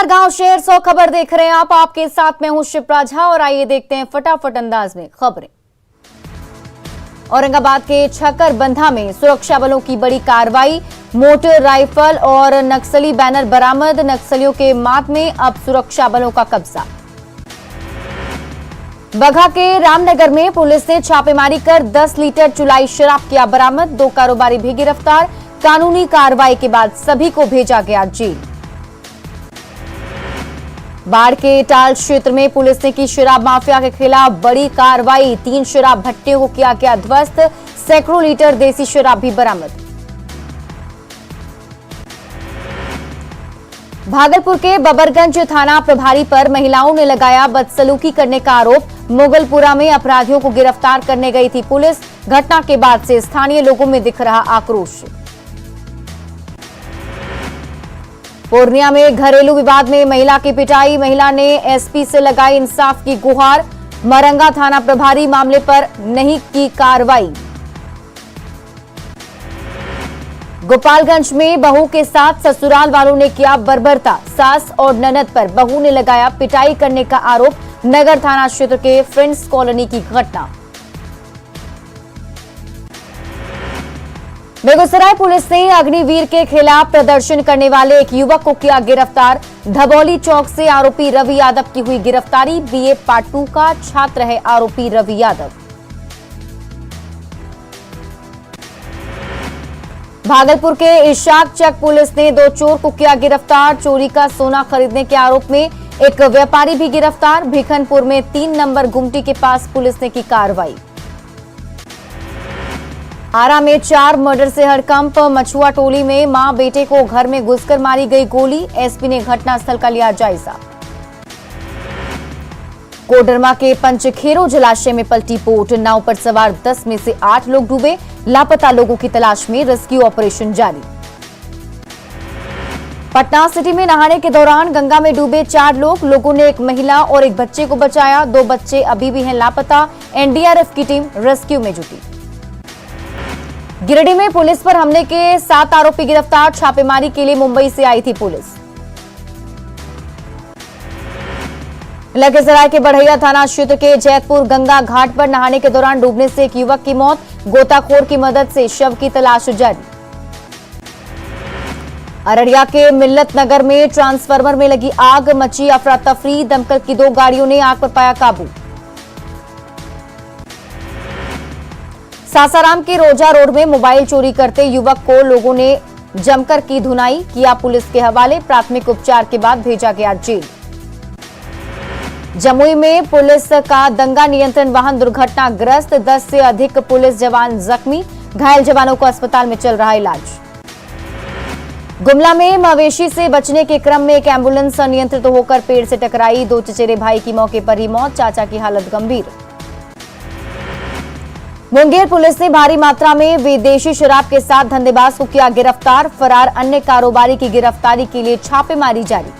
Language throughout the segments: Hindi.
नमस्कार, गांव शहर 100 खबर देख रहे हैं आप। आपके साथ मैं हूं शिप्रा झा और आइए देखते हैं फटाफट अंदाज में खबरें। औरंगाबाद के छकरबंधा में सुरक्षा बलों की बड़ी कार्रवाई, मोटर राइफल और नक्सली बैनर बरामद। नक्सलियों के मात में अब सुरक्षा बलों का कब्जा। बगहा के रामनगर में पुलिस ने छापेमारी कर 10 लीटर चुलाई शराब किया बरामद। 2 कारोबारी भी गिरफ्तार। कानूनी कार्रवाई के बाद सभी को भेजा गया जेल। बाढ़ के टाल क्षेत्र में पुलिस ने की शराब माफिया के खिलाफ बड़ी कार्रवाई। 3 शराब भट्टियों को किया गया ध्वस्त। सैकड़ों लीटर देसी शराब भी बरामद। भागलपुर के बबरगंज थाना प्रभारी पर महिलाओं ने लगाया बदसलूकी करने का आरोप। मुगलपुरा में अपराधियों को गिरफ्तार करने गई थी पुलिस। घटना के बाद से स्थानीय लोगों में दिख रहा आक्रोश। पूर्णिया में घरेलू विवाद में महिला की पिटाई। महिला ने एसपी से लगाई इंसाफ की गुहार। मरंगा थाना प्रभारी मामले पर नहीं की कार्रवाई। गोपालगंज में बहू के साथ ससुराल वालों ने किया बर्बरता। सास और ननद पर बहू ने लगाया पिटाई करने का आरोप। नगर थाना क्षेत्र के फ्रेंड्स कॉलोनी की घटना। बेगूसराय पुलिस ने अग्निवीर के खिलाफ प्रदर्शन करने वाले एक युवक को किया गिरफ्तार। धबौली चौक से आरोपी रवि यादव की हुई गिरफ्तारी। बीए पार्ट 2 का छात्र है आरोपी रवि यादव। भागलपुर के इशाक चक पुलिस ने 2 चोर को किया गिरफ्तार। चोरी का सोना खरीदने के आरोप में एक व्यापारी भी गिरफ्तार। भिखनपुर में 3 नंबर गुमटी के पास पुलिस ने की कार्रवाई। आरा में 4 मर्डर से हड़कंप। मछुआ टोली में मां बेटे को घर में घुसकर मारी गई गोली। एसपी ने घटनास्थल का लिया जायजा। कोडरमा के पंचखेरो जलाशय में पलटी बोट। नाव पर सवार 10 में से 8 लोग डूबे। लापता लोगों की तलाश में रेस्क्यू ऑपरेशन जारी। पटना सिटी में नहाने के दौरान गंगा में डूबे 4 लोग। लोगों ने एक महिला और एक बच्चे को बचाया। 2 बच्चे अभी भी हैं लापता। एनडीआरएफ की टीम रेस्क्यू में जुटी। गिरिडीह में पुलिस पर हमले के 7 आरोपी गिरफ्तार। छापेमारी के लिए मुंबई से आई थी पुलिस। लखीसराय के बढ़ैया थाना क्षेत्र के जैतपुर गंगा घाट पर नहाने के दौरान डूबने से एक युवक की मौत। गोताखोर की मदद से शव की तलाश जारी। अररिया के मिल्लत नगर में ट्रांसफार्मर में लगी आग। मची अफरा तफरी। दमकल की 2 गाड़ियों ने आग पर पाया काबू। सासाराम के रोजा रोड में मोबाइल चोरी करते युवक को लोगों ने जमकर की धुनाई। किया पुलिस के हवाले। प्राथमिक उपचार के बाद भेजा गया जेल। जमुई में पुलिस का दंगा नियंत्रण वाहन दुर्घटनाग्रस्त। 10 से अधिक पुलिस जवान जख्मी। घायल जवानों को अस्पताल में चल रहा इलाज। गुमला में मवेशी से बचने के क्रम में एक एम्बुलेंस अनियंत्रित होकर पेड़ से टकराई। 2 चचेरे भाई की मौके पर ही मौत। चाचा की हालत गंभीर। मुंगेर पुलिस ने भारी मात्रा में विदेशी शराब के साथ धंधेबाज को किया गिरफ्तार। फरार अन्य कारोबारी की गिरफ्तारी के लिए छापेमारी जारी।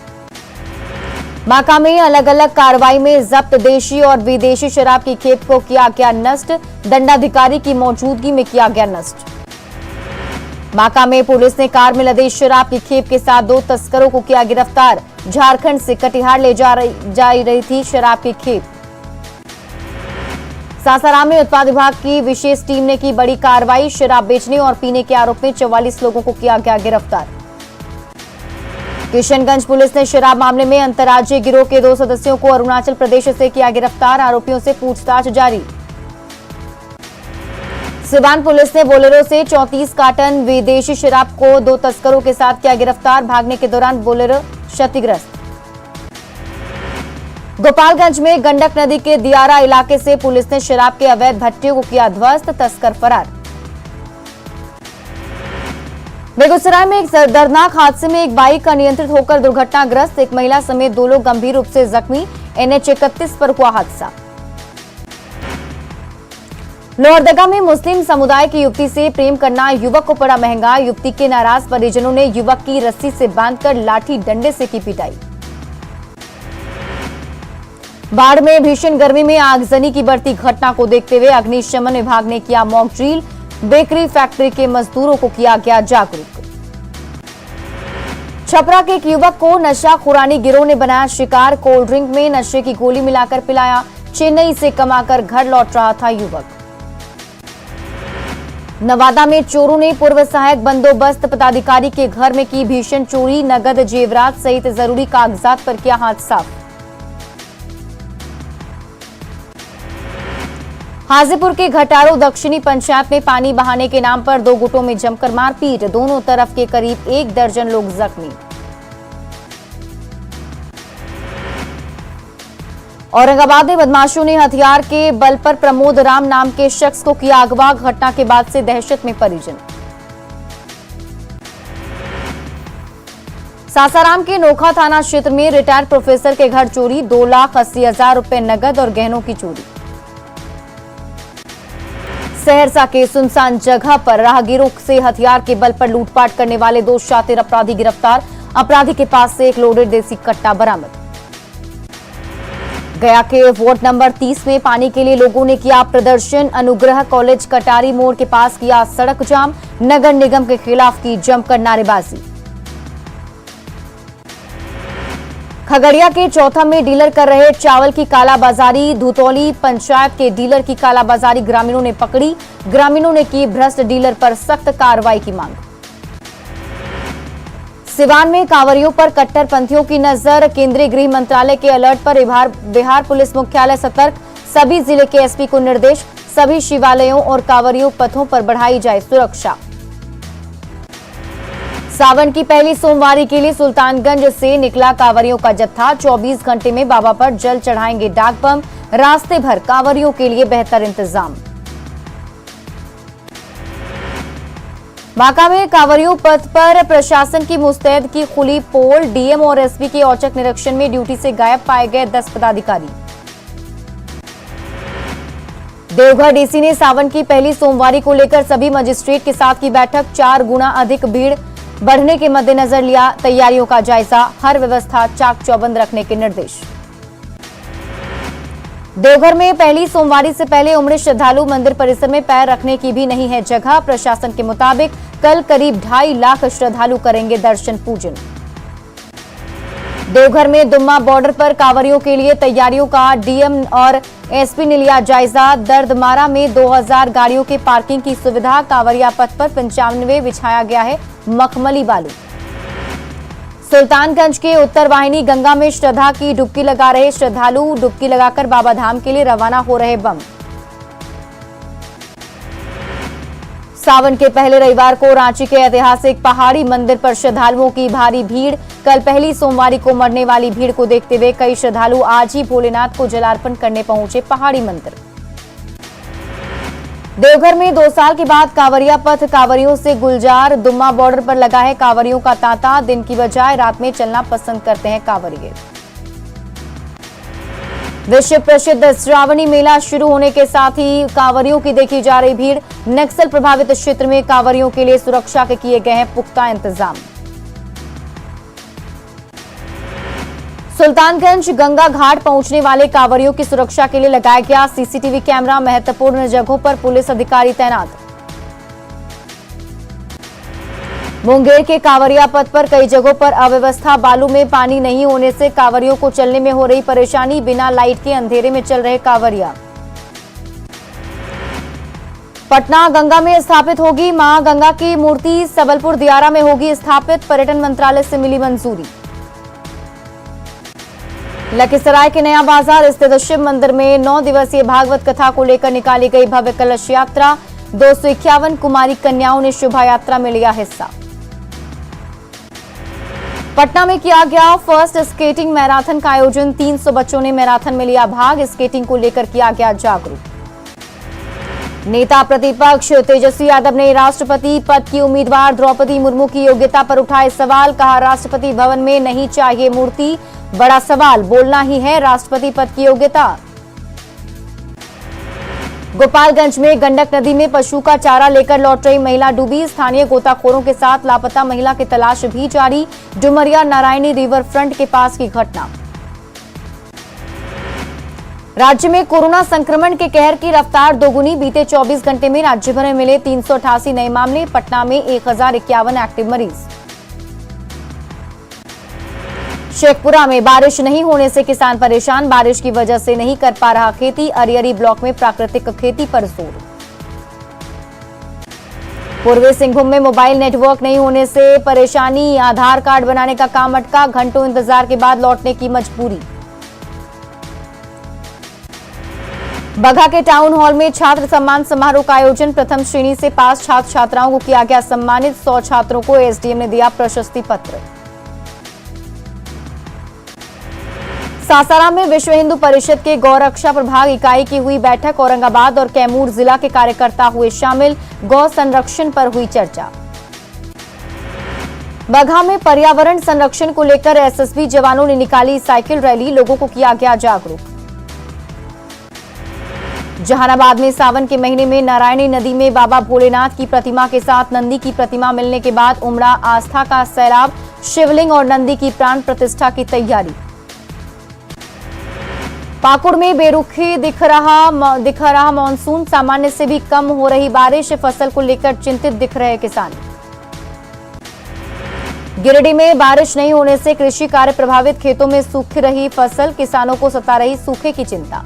बांका में अलग अलग कार्रवाई में जब्त देशी और विदेशी शराब की खेप को किया गया नष्ट। दंडाधिकारी की मौजूदगी में किया गया नष्ट। बांका में पुलिस ने कार में लदे शराब की खेप के साथ 2 तस्करों को किया गिरफ्तार। झारखंड से कटिहार ले जा रही थी शराब की खेप। सासाराम में उत्पाद विभाग की विशेष टीम ने की बड़ी कार्रवाई। शराब बेचने और पीने के आरोप में 44 लोगों को किया गया गिरफ्तार। किशनगंज पुलिस ने शराब मामले में अंतर्राज्यीय गिरोह के 2 सदस्यों को अरुणाचल प्रदेश से किया गिरफ्तार। आरोपियों से पूछताछ जारी। सिवान पुलिस ने बोलेरो से 34 कार्टन विदेशी शराब को 2 तस्करों के साथ किया गिरफ्तार। भागने के दौरान बोलेरो क्षतिग्रस्त। गोपालगंज में गंडक नदी के दियारा इलाके से पुलिस ने शराब के अवैध भट्टियों को किया ध्वस्त। तस्कर फरार। बेगूसराय में एक दर्दनाक हादसे में एक बाइक अनियंत्रित होकर दुर्घटनाग्रस्त। एक महिला समेत 2 लोग गंभीर रूप से जख्मी। NH 31 पर हुआ हादसा। लोहरदगा में मुस्लिम समुदाय की युवती से प्रेम करना युवक को पड़ा महंगा। युवती के नाराज परिजनों ने युवक की रस्सी से बांधकर लाठी डंडे से की पिटाई। बाढ़ में भीषण गर्मी में आगजनी की बढ़ती घटना को देखते हुए अग्निशमन विभाग ने किया मॉक ड्रिल। बेकरी फैक्ट्री के मजदूरों को किया गया जागरूक। छपरा के एक युवक को नशाखुरानी गिरोह ने बनाया शिकार। कोल्ड ड्रिंक में नशे की गोली मिलाकर पिलाया। चेन्नई से कमाकर घर लौट रहा था युवक। नवादा में चोरों ने पूर्व सहायक बंदोबस्त पदाधिकारी के घर में की भीषण चोरी। नगद, जेवरात सहित जरूरी कागजात पर किया हाथ साफ। हाजीपुर के घटारो दक्षिणी पंचायत में पानी बहाने के नाम पर दो गुटों में जमकर मारपीट। दोनों तरफ के करीब 1 दर्जन लोग जख्मी। औरंगाबाद में बदमाशों ने हथियार के बल पर प्रमोद राम नाम के शख्स को किया अगवा। घटना के बाद से दहशत में परिजन। सासाराम के नोखा थाना क्षेत्र में रिटायर्ड प्रोफेसर के घर चोरी। 2,80,000 रुपए नगद और गहनों की चोरी। सहरसा के सुनसान जगह पर राहगीरों से हथियार के बल पर लूटपाट करने वाले 2 शातिर अपराधी गिरफ्तार। अपराधी के पास से एक लोडेड देसी कट्टा बरामद। गया के वार्ड नंबर 30 में पानी के लिए लोगों ने किया प्रदर्शन। अनुग्रह कॉलेज कटारी मोड़ के पास किया सड़क जाम। नगर निगम के खिलाफ की जमकर नारेबाजी। खगड़िया के चौथा में डीलर कर रहे चावल की कालाबाजारी। धुतौली पंचायत के डीलर की कालाबाजारी ग्रामीणों ने पकड़ी। ग्रामीणों ने की भ्रष्ट डीलर पर सख्त कार्रवाई की मांग। सिवान में कांवरियों पर कट्टरपंथियों की नजर। केंद्रीय गृह मंत्रालय के अलर्ट पर बिहार पुलिस मुख्यालय सतर्क। सभी जिले के एसपी को निर्देश। सभी शिवालयों और कांवरियों पथों पर बढ़ाई जाए सुरक्षा। सावन की पहली सोमवारी के लिए सुल्तानगंज से निकला कांवरियों का जत्था। 24 घंटे में बाबा पर जल चढ़ाएंगे डाक बम। रास्ते भर कांवरियों के लिए बेहतर इंतजाम। बांका में कांवरियों पथ पर प्रशासन की मुस्तैद की खुली पोल। डीएम और एसपी के औचक निरीक्षण में ड्यूटी से गायब पाए गए 10 पदाधिकारी। देवघर डीसी ने सावन की पहली सोमवारी को लेकर सभी मजिस्ट्रेट के साथ की बैठक। 4 गुना अधिक भीड़ बढ़ने के मद्देनजर लिया तैयारियों का जायजा। हर व्यवस्था चाक चौबंद रखने के निर्देश। देवघर में पहली सोमवारी से पहले उमड़े श्रद्धालु मंदिर परिसर में पैर रखने की भी नहीं है जगह। प्रशासन के मुताबिक कल करीब 2.5 लाख श्रद्धालु करेंगे दर्शन पूजन। देवघर में दुम्मा बॉर्डर पर कांवरियों के लिए तैयारियों का डीएम और एसपी ने लिया जायजा। दर्दमारा में 2000 गाड़ियों के पार्किंग की सुविधा। कांवरिया पथ पर 95 बिछाया गया है मखमली बालू। सुल्तानगंज के उत्तर वाहिनी गंगा में श्रद्धा की डुबकी लगा रहे श्रद्धालु। डुबकी लगाकर बाबा धाम के लिए रवाना हो रहे बम। सावन के पहले रविवार को रांची के ऐतिहासिक पहाड़ी मंदिर पर श्रद्धालुओं की भारी भीड़। कल पहली सोमवारी को मरने वाली भीड़ को देखते हुए कई श्रद्धालु आज ही भोलेनाथ को जलार्पण करने पहुंचे पहाड़ी मंदिर। देवघर में 2 साल के बाद कांवरिया पथ कांवरियों से गुलजार। दुम्मा बॉर्डर पर लगा है कांवरियों का तांता। दिन की बजाय रात में चलना पसंद करते हैं कांवरिये। विश्व प्रसिद्ध श्रावणी मेला शुरू होने के साथ ही कांवरियों की देखी जा रही भीड़। नक्सल प्रभावित क्षेत्र में कांवरियों के लिए सुरक्षा के किए गए हैं पुख्ता इंतजाम। सुल्तानगंज गंगा घाट पहुंचने वाले कांवरियों की सुरक्षा के लिए लगाया गया सीसीटीवी कैमरा। महत्वपूर्ण जगहों पर पुलिस अधिकारी तैनात। मुंगेर के कांवरिया पथ पर कई जगहों पर अव्यवस्था। बालू में पानी नहीं होने से कांवरियों को चलने में हो रही परेशानी। बिना लाइट के अंधेरे में चल रहे कांवरिया। पटना गंगा में स्थापित होगी मां गंगा की मूर्ति। सबलपुर दियारा में होगी स्थापित। पर्यटन मंत्रालय से मिली मंजूरी। लखीसराय के नया बाजार स्थित शिव मंदिर में 9 दिवसीय भागवत कथा को लेकर निकाली गई भव्य कलश यात्रा। 251 कुमारी कन्याओं ने शोभा यात्रा में लिया हिस्सा। पटना में किया गया फर्स्ट स्केटिंग मैराथन का आयोजन। 300 बच्चों ने मैराथन में लिया भाग। स्केटिंग को लेकर किया गया जागरूक। नेता प्रतिपक्ष तेजस्वी यादव ने राष्ट्रपति पद की उम्मीदवार द्रौपदी मुर्मू की योग्यता पर उठाए सवाल। कहा राष्ट्रपति भवन में नहीं चाहिए मूर्ति। बड़ा सवाल बोलना ही है राष्ट्रपति पद की योग्यता। गोपालगंज में गंडक नदी में पशु का चारा लेकर लौट रही महिला डूबी। स्थानीय गोताखोरों के साथ लापता महिला की तलाश भी जारी। डुमरिया नारायणी रिवर फ्रंट के पास की घटना। राज्य में कोरोना संक्रमण के कहर की रफ्तार दोगुनी। बीते 24 घंटे में राज्य भर में मिले 388 नए मामले। पटना में 1051 एक्टिव मरीज। शेखपुरा में बारिश नहीं होने से किसान परेशान, बारिश की वजह से नहीं कर पा रहा खेती। अरियरी ब्लॉक में प्राकृतिक खेती पर जोर। पूर्वी सिंहभूम में मोबाइल नेटवर्क नहीं होने से परेशानी, आधार कार्ड बनाने का काम अटका, घंटों इंतजार के बाद लौटने की मजबूरी। बगहा के टाउन हॉल में छात्र सम्मान समारोह का आयोजन, प्रथम श्रेणी से पास छात्र छात्राओं को किया गया सम्मानित। 100 छात्रों को एसडीएम ने दिया प्रशस्ति पत्र। सासाराम में विश्व हिंदू परिषद के गौरक्षा प्रभाग इकाई की हुई बैठक, औरंगाबाद और कैमूर जिला के कार्यकर्ता हुए शामिल, गौ संरक्षण पर हुई चर्चा। बगहा में पर्यावरण संरक्षण को लेकर एसएसबी जवानों ने निकाली साइकिल रैली, लोगों को किया गया जागरूक। जहानाबाद में सावन के महीने में नारायणी नदी में बाबा भोलेनाथ की प्रतिमा के साथ नंदी की प्रतिमा मिलने के बाद उमड़ा आस्था का सैलाब, शिवलिंग और नंदी की प्राण प्रतिष्ठा की तैयारी। पाकुड़ में बेरुखी दिख रहा मानसून, सामान्य से भी कम हो रही बारिश, फसल को लेकर चिंतित दिख रहे किसान। गिरिडीह में बारिश नहीं होने से कृषि कार्य प्रभावित, खेतों में सूख रही फसल, किसानों को सता रही सूखे की चिंता।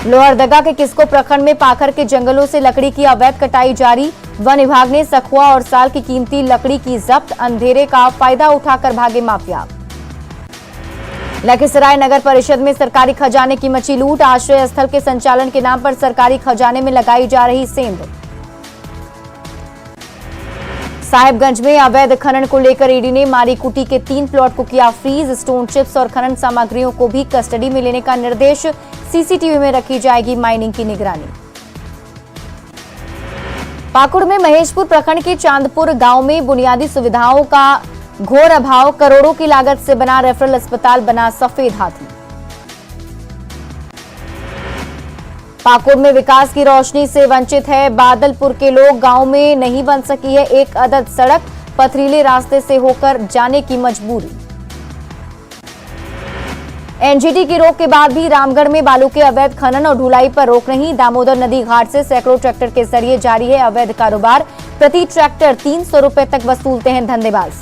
लोहरदगा के किस्को प्रखंड में पाखर के जंगलों से लकड़ी की अवैध कटाई जारी, वन विभाग ने सखुआ और साल की कीमती लकड़ी की जब्त, अंधेरे का फायदा उठाकर भागे माफिया। लखीसराय नगर परिषद में सरकारी खजाने की मची लूट, आश्रय स्थल के संचालन के नाम पर सरकारी खजाने में लगाई जा रही सेंध। साहिबगंज में अवैध खनन को लेकर ईडी ने मारीकुटी के 3 प्लॉट को किया फ्रीज, स्टोन चिप्स और खनन सामग्रियों को भी कस्टडी में लेने का निर्देश, सीसीटीवी में रखी जाएगी माइनिंग की निगरानी। पाकुड़ में महेशपुर प्रखंड के चांदपुर गांव में बुनियादी सुविधाओं का घोर अभाव, करोड़ों की लागत से बना रेफरल अस्पताल बना सफेद हाथी। पाकुड़ में विकास की रोशनी से वंचित है बादलपुर के लोग, गांव में नहीं बन सकी है एक अदद सड़क, पथरीले रास्ते से होकर जाने की मजबूरी। एनजीटी की रोक के बाद भी रामगढ़ में बालू के अवैध खनन और ढुलाई पर रोक नहीं, दामोदर नदी घाट से सैकड़ों ट्रैक्टर के जरिए जारी है अवैध कारोबार, प्रति ट्रैक्टर 300 रुपए तक वसूलते हैं धंधेबाज।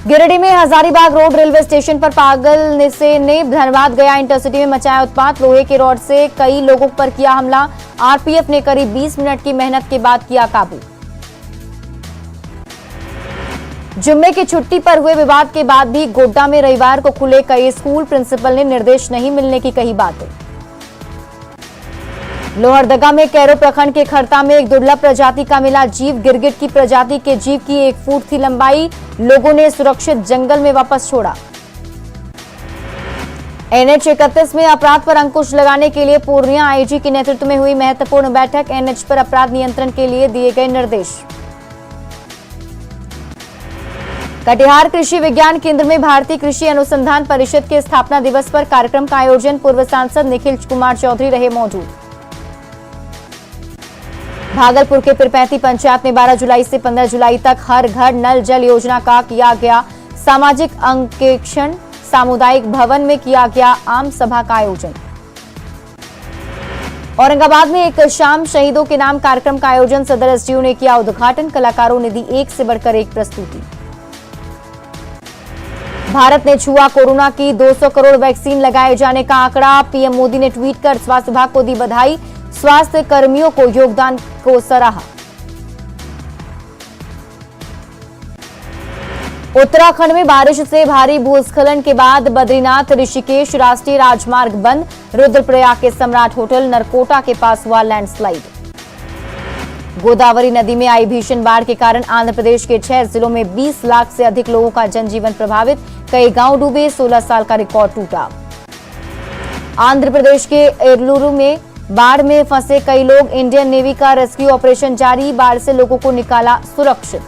गिरिडीह में हजारीबाग रोड रेलवे स्टेशन पर पागल ने धनबाद गया इंटरसिटी में मचाया उत्पात, लोहे के रॉड से कई लोगों पर किया हमला, आरपीएफ ने करीब 20 मिनट की मेहनत के बाद किया काबू। जुम्मे की छुट्टी पर हुए विवाद के बाद भी गोड्डा में रविवार को खुले कई स्कूल, प्रिंसिपल ने निर्देश नहीं मिलने की कही बातें। लोहरदगा में कैरो प्रखंड के खरता में एक दुर्लभ प्रजाति का मिला जीव, गिरगिट की प्रजाति के जीव की 1 फुट थी लंबाई, लोगों ने सुरक्षित जंगल में वापस छोड़ा। एनएच 31 में अपराध पर अंकुश लगाने के लिए पूर्णिया आईजी के नेतृत्व में हुई महत्वपूर्ण बैठक, एनएच पर अपराध नियंत्रण के लिए दिए गए निर्देश। कटिहार कृषि विज्ञान केंद्र में भारतीय कृषि अनुसंधान परिषद के स्थापना दिवस पर कार्यक्रम का आयोजन, पूर्व सांसद निखिल कुमार चौधरी रहे मौजूद। भागलपुर के पिरपैंती पंचायत में 12 जुलाई से 15 जुलाई तक हर घर नल जल योजना का किया गया सामाजिक अंकेक्षण, सामुदायिक भवन में किया गया आम सभा का आयोजन। औरंगाबाद में एक शाम शहीदों के नाम कार्यक्रम का आयोजन, सदर एसडीओ ने किया उद्घाटन, कलाकारों ने दी एक से बढ़कर एक प्रस्तुति। भारत ने छुआ कोरोना की 200 करोड़ वैक्सीन लगाए जाने का आंकड़ा, पीएम मोदी ने ट्वीट कर स्वास्थ्य विभाग को दी बधाई, स्वास्थ्य कर्मियों को योगदान को सराहा। उत्तराखंड में बारिश से भारी भूस्खलन के बाद बद्रीनाथ ऋषिकेश राष्ट्रीय राजमार्ग बंद, रुद्रप्रयाग के सम्राट होटल नरकोटा के पास हुआ लैंडस्लाइड। गोदावरी नदी में आई भीषण बाढ़ के कारण आंध्र प्रदेश के 6 जिलों में 20 लाख से अधिक लोगों का जनजीवन प्रभावित, कई गांव डूबे, 16 साल का रिकॉर्ड टूटा। आंध्र प्रदेश के एर्लूरू में बाढ़ में फंसे कई लोग, इंडियन नेवी का रेस्क्यू ऑपरेशन जारी, बाढ़ से लोगों को निकाला सुरक्षित।